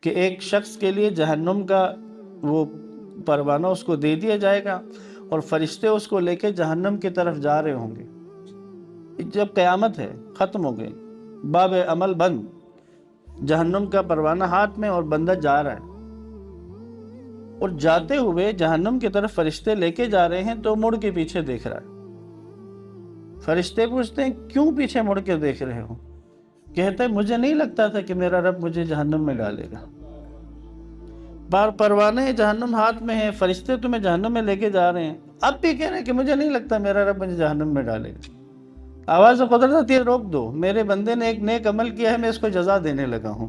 کہ ایک شخص کے لیے جہنم کا وہ پروانہ اس کو دے دیا جائے گا اور فرشتے اس کو لے کے جہنم کی طرف جا رہے ہوں گے۔ جب قیامت ہے، ختم ہو گئی، باب عمل بند، جہنم کا پروانہ ہاتھ میں اور بندہ جا رہا ہے، اور جاتے ہوئے جہنم کی طرف فرشتے لے کے جا رہے ہیں تو مڑ کے پیچھے دیکھ رہا ہے۔ فرشتے پوچھتے ہیں کیوں پیچھے مڑ کے دیکھ رہے ہو؟ کہتا ہے مجھے نہیں لگتا تھا کہ میرا رب مجھے جہنم میں ڈالے گا۔ پروانے جہنم ہاتھ میں ہے، فرشتے تمہیں جہنم میں لے کے جا رہے ہیں، اب بھی کہہ رہے ہیں کہ مجھے نہیں لگتا میرا رب مجھے جہنم میں ڈالے گا۔ آواز قدرت آتی ہے، روک دو، میرے بندے نے ایک نیک عمل کیا ہے، میں اس کو جزا دینے لگا ہوں۔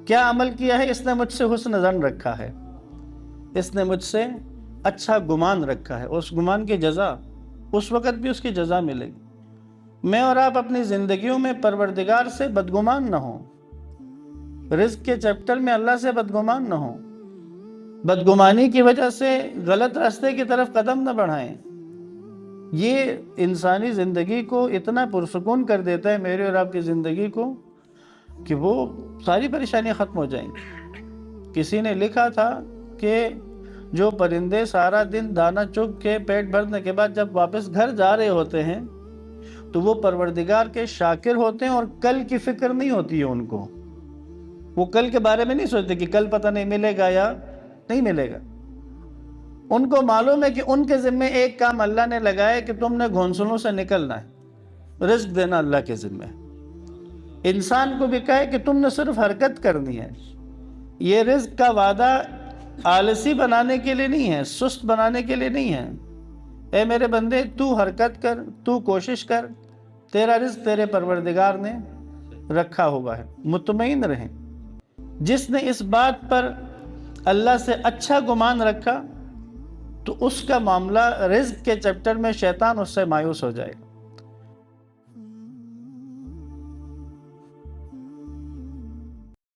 کیا عمل کیا ہے؟ اس نے مجھ سے حسن ظن رکھا ہے، اس نے مجھ سے اچھا گمان رکھا ہے، اس گمان کی جزا اس وقت بھی اس کی جزا ملے گی۔ میں اور آپ اپنی زندگیوں میں پروردگار سے بدگمان نہ ہوں، رزق کے چیپٹر میں اللہ سے بدگمان نہ ہوں، بدگمانی کی وجہ سے غلط راستے کی طرف قدم نہ بڑھائیں۔ یہ انسانی زندگی کو اتنا پرسکون کر دیتا ہے، میرے اور آپ کی زندگی کو، کہ وہ ساری پریشانیاں ختم ہو جائیں گی۔ کسی نے لکھا تھا کہ جو پرندے سارا دن دانہ چگ کے پیٹ بھرنے کے بعد جب واپس گھر جا رہے ہوتے ہیں تو وہ پروردگار کے شاکر ہوتے ہیں، اور کل کی فکر نہیں ہوتی ہے ان کو، وہ کل کے بارے میں نہیں سوچتے کہ کل پتہ نہیں ملے گا یا نہیں ملے گا۔ ان کو معلوم ہے کہ ان کے ذمہ ایک کام اللہ نے لگایا کہ تم نے گھونسلوں سے نکلنا ہے، رزق دینا اللہ کے ذمہ ہے۔ انسان کو بھی کہے کہ تم نے صرف حرکت کرنی ہے۔ یہ رزق کا وعدہ آلسی بنانے کے لیے نہیں ہے، سست بنانے کے لیے نہیں ہے۔ اے میرے بندے، تو حرکت کر، تو کوشش کر، تیرا رزق تیرے پروردگار نے رکھا ہوا ہے، مطمئن رہیں۔ جس نے اس بات پر اللہ سے اچھا گمان رکھا تو اس کا معاملہ رزق کے چیپٹر میں شیطان اس سے مایوس ہو جائے گا۔